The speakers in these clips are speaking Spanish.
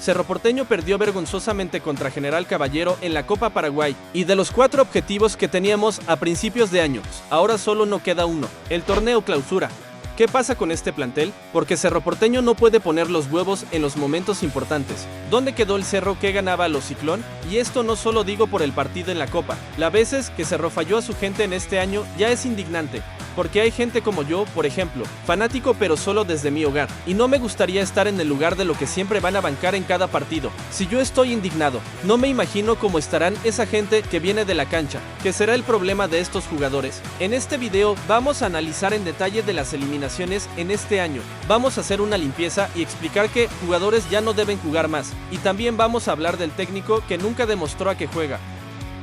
Cerro Porteño perdió vergonzosamente contra General Caballero en la Copa Paraguay, y de los 4 objetivos que teníamos a principios de año, ahora solo no queda uno, el torneo clausura. ¿Qué pasa con este plantel? Porque Cerro Porteño no puede poner los huevos en los momentos importantes. ¿Dónde quedó el Cerro que ganaba a los Ciclón? Y esto no solo digo por el partido en la Copa. Las veces que Cerro falló a su gente en este año ya es indignante. Porque hay gente como yo, por ejemplo, fanático pero solo desde mi hogar, y no me gustaría estar en el lugar de lo que siempre van a bancar en cada partido. Si yo estoy indignado, no me imagino cómo estarán esa gente que viene de la cancha. ¿Qué será el problema de estos jugadores? En este video vamos a analizar en detalle de las eliminaciones en este año. Vamos a hacer una limpieza y explicar que jugadores ya no deben jugar más, y también vamos a hablar del técnico que nunca demostró a qué juega.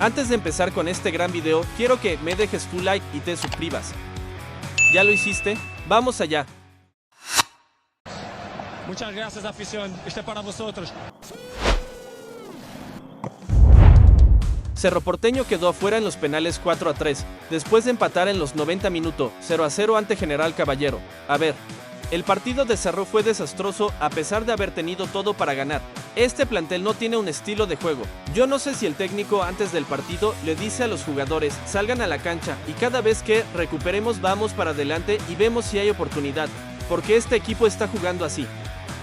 Antes de empezar con este gran video, quiero que me dejes tu like y te suscribas. ¿Ya lo hiciste? ¡Vamos allá! Muchas gracias, afición. Este para vosotros. Cerro Porteño quedó afuera en los penales 4-3, después de empatar en los 90 minutos 0-0 ante General Caballero. A ver, el partido de Cerro fue desastroso a pesar de haber tenido todo para ganar. Este plantel no tiene un estilo de juego. Yo no sé si el técnico antes del partido le dice a los jugadores salgan a la cancha y cada vez que recuperemos vamos para adelante y vemos si hay oportunidad, porque este equipo está jugando así.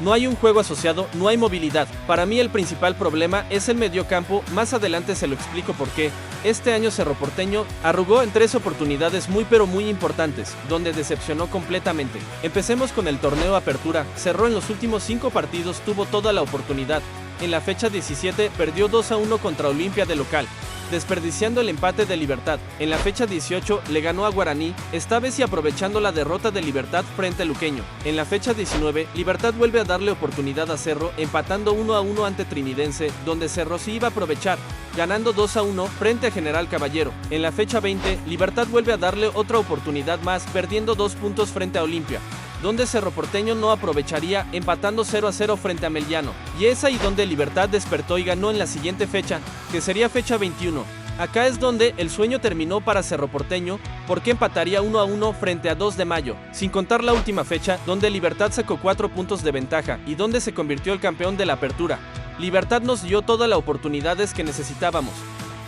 No hay un juego asociado, no hay movilidad. Para mí el principal problema es el mediocampo, más adelante se lo explico por qué. Este año Cerro Porteño arrugó en 3 oportunidades muy importantes, donde decepcionó completamente. Empecemos con el torneo Apertura. Cerro en los últimos 5 partidos tuvo toda la oportunidad. En la fecha 17 perdió 2-1 contra Olimpia de local, desperdiciando el empate de Libertad. En la fecha 18 le ganó a Guaraní, esta vez y aprovechando la derrota de Libertad frente a Luqueño. En la fecha 19, Libertad vuelve a darle oportunidad a Cerro, empatando 1-1 ante Trinidense, donde Cerro sí iba a aprovechar, ganando 2-1 frente a General Caballero. En la fecha 20, Libertad vuelve a darle otra oportunidad más, perdiendo 2 puntos frente a Olimpia, donde Cerro Porteño no aprovecharía, empatando 0-0 frente a Meliano. Y es ahí donde Libertad despertó y ganó en la siguiente fecha, que sería fecha 21. Acá es donde el sueño terminó para Cerro Porteño, porque empataría 1-1 frente a 2 de mayo, sin contar la última fecha, donde Libertad sacó 4 puntos de ventaja y donde se convirtió el campeón de la Apertura. Libertad nos dio todas las oportunidades que necesitábamos,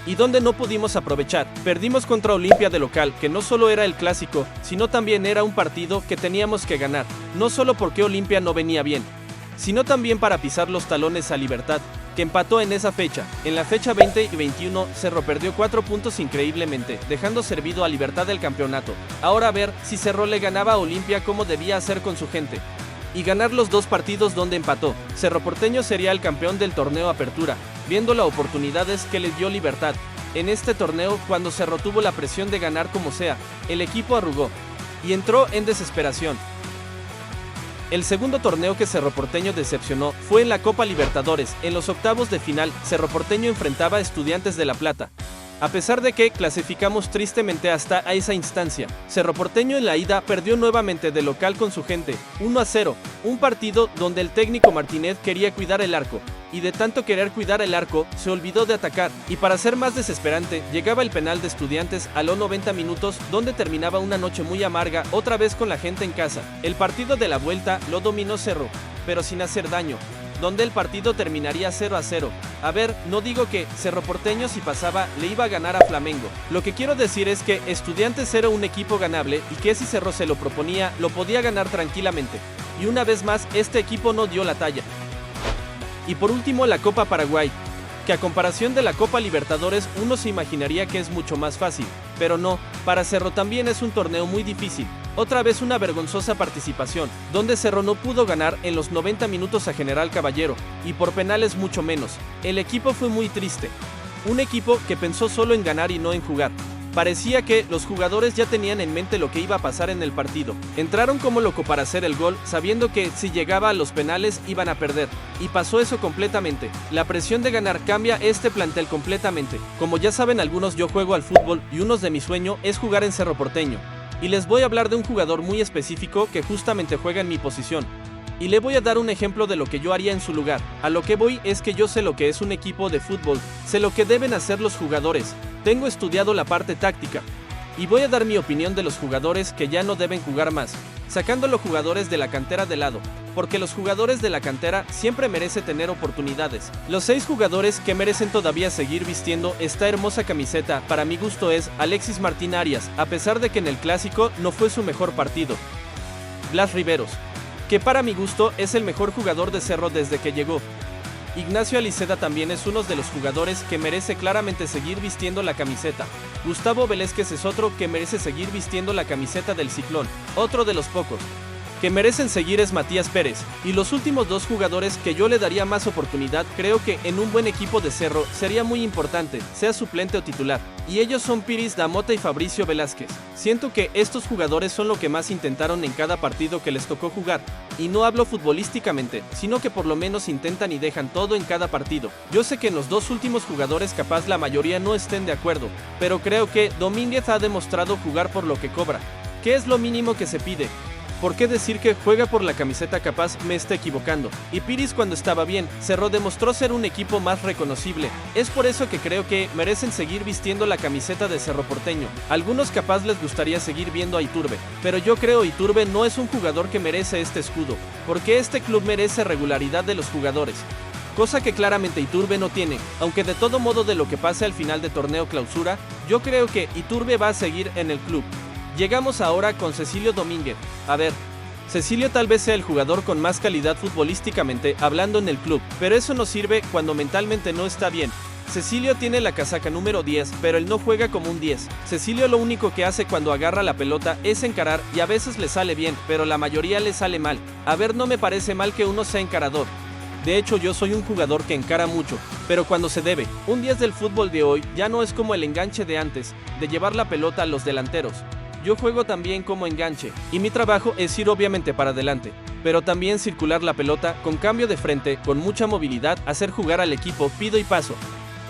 y donde no pudimos aprovechar. Perdimos contra Olimpia de local, que no solo era el clásico, sino también era un partido que teníamos que ganar, no solo porque Olimpia no venía bien, sino también para pisar los talones a Libertad, que empató en esa fecha. En la fecha 20 y 21, Cerro perdió 4 puntos increíblemente, dejando servido a Libertad el campeonato. Ahora a ver si Cerro le ganaba a Olimpia como debía hacer con su gente, y ganar los 2 partidos donde empató. Cerro Porteño sería el campeón del torneo Apertura, viendo las oportunidades que le dio Libertad. En este torneo, cuando Cerro tuvo la presión de ganar como sea, el equipo arrugó y entró en desesperación. El segundo torneo que Cerro Porteño decepcionó fue en la Copa Libertadores. En los octavos de final, Cerro Porteño enfrentaba a Estudiantes de La Plata. A pesar de que clasificamos tristemente hasta a esa instancia, Cerro Porteño en la ida perdió nuevamente de local con su gente, 1-0, un partido donde el técnico Martínez quería cuidar el arco, y de tanto querer cuidar el arco, se olvidó de atacar, y para ser más desesperante, llegaba el penal de Estudiantes a los 90 minutos, donde terminaba una noche muy amarga, otra vez con la gente en casa. El partido de la vuelta lo dominó Cerro, pero sin hacer daño, donde el partido terminaría 0-0. A ver, no digo que Cerro Porteño si pasaba le iba a ganar a Flamengo. Lo que quiero decir es que Estudiantes era un equipo ganable y que si Cerro se lo proponía, lo podía ganar tranquilamente. Y una vez más, este equipo no dio la talla. Y por último, la Copa Paraguay, que a comparación de la Copa Libertadores uno se imaginaría que es mucho más fácil, pero no, para Cerro también es un torneo muy difícil. Otra vez una vergonzosa participación, donde Cerro no pudo ganar en los 90 minutos a General Caballero, y por penales mucho menos. El equipo fue muy triste. Un equipo que pensó solo en ganar y no en jugar. Parecía que los jugadores ya tenían en mente lo que iba a pasar en el partido. Entraron como loco para hacer el gol, sabiendo que si llegaba a los penales iban a perder. Y pasó eso completamente. La presión de ganar cambia este plantel completamente. Como ya saben algunos, yo juego al fútbol y uno de mis sueños es jugar en Cerro Porteño. Y les voy a hablar de un jugador muy específico que justamente juega en mi posición. Y le voy a dar un ejemplo de lo que yo haría en su lugar. A lo que voy es que yo sé lo que es un equipo de fútbol, sé lo que deben hacer los jugadores, tengo estudiado la parte táctica. Y voy a dar mi opinión de los jugadores que ya no deben jugar más, sacando los jugadores de la cantera de lado, porque los jugadores de la cantera siempre merecen tener oportunidades. Los 6 jugadores que merecen todavía seguir vistiendo esta hermosa camiseta para mi gusto es Alexis Martín Arias, a pesar de que en el clásico no fue su mejor partido. Blas Riveros, que para mi gusto es el mejor jugador de Cerro desde que llegó. Ignacio Aliceda también es uno de los jugadores que merece claramente seguir vistiendo la camiseta. Gustavo Velázquez es otro que merece seguir vistiendo la camiseta del Ciclón. Otro de los pocos que merecen seguir es Matías Pérez, y los últimos 2 jugadores que yo le daría más oportunidad, creo que en un buen equipo de Cerro sería muy importante, sea suplente o titular, y ellos son Piris Damota y Fabricio Velázquez. Siento que estos jugadores son lo que más intentaron en cada partido que les tocó jugar, y no hablo futbolísticamente, sino que por lo menos intentan y dejan todo en cada partido. Yo sé que en los 2 últimos jugadores capaz la mayoría no estén de acuerdo, pero creo que Domínguez ha demostrado jugar por lo que cobra, que es lo mínimo que se pide. ¿Por qué decir que juega por la camiseta? Capaz me está equivocando. Y Piris cuando estaba bien, Cerro demostró ser un equipo más reconocible. Es por eso que creo que merecen seguir vistiendo la camiseta de Cerro Porteño. Algunos capaz les gustaría seguir viendo a Iturbe, pero yo creo Iturbe no es un jugador que merece este escudo, porque este club merece regularidad de los jugadores, cosa que claramente Iturbe no tiene, aunque de todo modo de lo que pase al final de torneo clausura, yo creo que Iturbe va a seguir en el club. Llegamos ahora con Cecilio Domínguez. A ver, Cecilio tal vez sea el jugador con más calidad futbolísticamente hablando en el club, pero eso no sirve cuando mentalmente no está bien. Cecilio tiene la casaca número 10, pero él no juega como un 10. Cecilio lo único que hace cuando agarra la pelota es encarar y a veces le sale bien, pero la mayoría le sale mal. A ver, no me parece mal que uno sea encarador. De hecho, yo soy un jugador que encara mucho, pero cuando se debe. Un 10 del fútbol de hoy ya no es como el enganche de antes, de llevar la pelota a los delanteros. Yo juego también como enganche, y mi trabajo es ir obviamente para adelante, pero también circular la pelota con cambio de frente, con mucha movilidad, hacer jugar al equipo, pido y paso.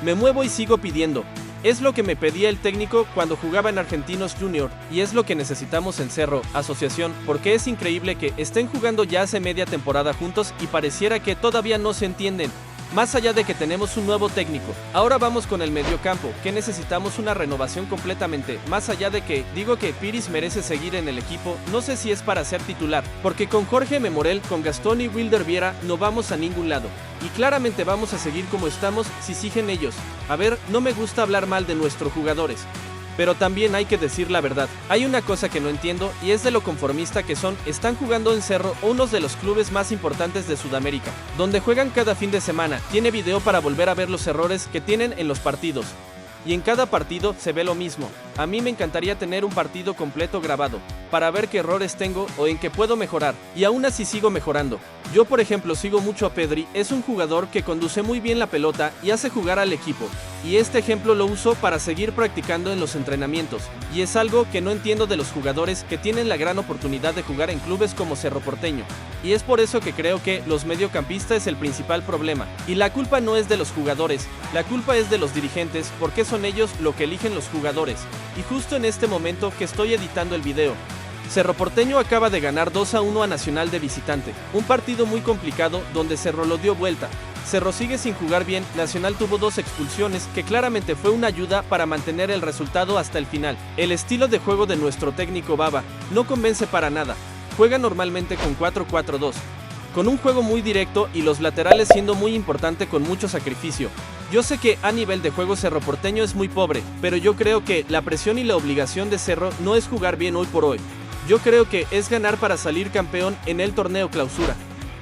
Me muevo y sigo pidiendo. Es lo que me pedía el técnico cuando jugaba en Argentinos Junior, y es lo que necesitamos en Cerro, Asociación, porque es increíble que estén jugando ya hace media temporada juntos y pareciera que todavía no se entienden. Más allá de que tenemos un nuevo técnico, ahora vamos con el mediocampo, que necesitamos una renovación completamente. Más allá de que digo que Piris merece seguir en el equipo, no sé si es para ser titular, porque con Jorge Memorel, con Gastón y Wilder Viera no vamos a ningún lado. Y claramente vamos a seguir como estamos si siguen ellos. A ver, no me gusta hablar mal de nuestros jugadores, pero también hay que decir la verdad. Hay una cosa que no entiendo y es de lo conformista que son. Están jugando en Cerro, uno de los clubes más importantes de Sudamérica, donde juegan cada fin de semana. Tiene video para volver a ver los errores que tienen en los partidos. Y en cada partido se ve lo mismo. A mí me encantaría tener un partido completo grabado, para ver qué errores tengo o en qué puedo mejorar, y aún así sigo mejorando. Yo por ejemplo sigo mucho a Pedri, es un jugador que conduce muy bien la pelota y hace jugar al equipo, y este ejemplo lo uso para seguir practicando en los entrenamientos, y es algo que no entiendo de los jugadores que tienen la gran oportunidad de jugar en clubes como Cerro Porteño, y es por eso que creo que los mediocampistas es el principal problema, y la culpa no es de los jugadores, la culpa es de los dirigentes, porque son ellos lo que eligen los jugadores. Y justo en este momento que estoy editando el video, Cerro Porteño acaba de ganar 2-1 a Nacional de visitante, un partido muy complicado donde Cerro lo dio vuelta. Cerro sigue sin jugar bien, Nacional tuvo 2 expulsiones que claramente fue una ayuda para mantener el resultado hasta el final. El estilo de juego de nuestro técnico Baba no convence para nada, juega normalmente con 4-4-2, con un juego muy directo y los laterales siendo muy importante con mucho sacrificio. Yo sé que a nivel de juego Cerro Porteño es muy pobre, pero yo creo que la presión y la obligación de Cerro no es jugar bien hoy por hoy. Yo creo que es ganar para salir campeón en el torneo clausura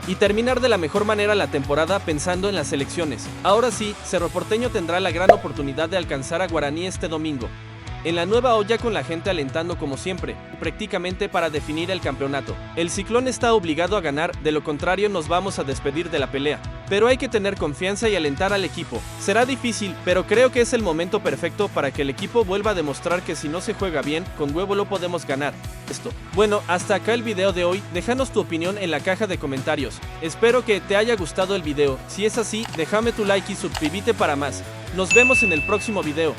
y terminar de la mejor manera la temporada pensando en las elecciones. Ahora sí, Cerro Porteño tendrá la gran oportunidad de alcanzar a Guaraní este domingo, en la nueva olla con la gente alentando como siempre, prácticamente para definir el campeonato. El Ciclón está obligado a ganar, de lo contrario nos vamos a despedir de la pelea. Pero hay que tener confianza y alentar al equipo. Será difícil, pero creo que es el momento perfecto para que el equipo vuelva a demostrar que si no se juega bien, con huevo lo podemos ganar. Bueno, hasta acá el video de hoy, déjanos tu opinión en la caja de comentarios. Espero que te haya gustado el video, si es así, déjame tu like y suscríbete para más. Nos vemos en el próximo video.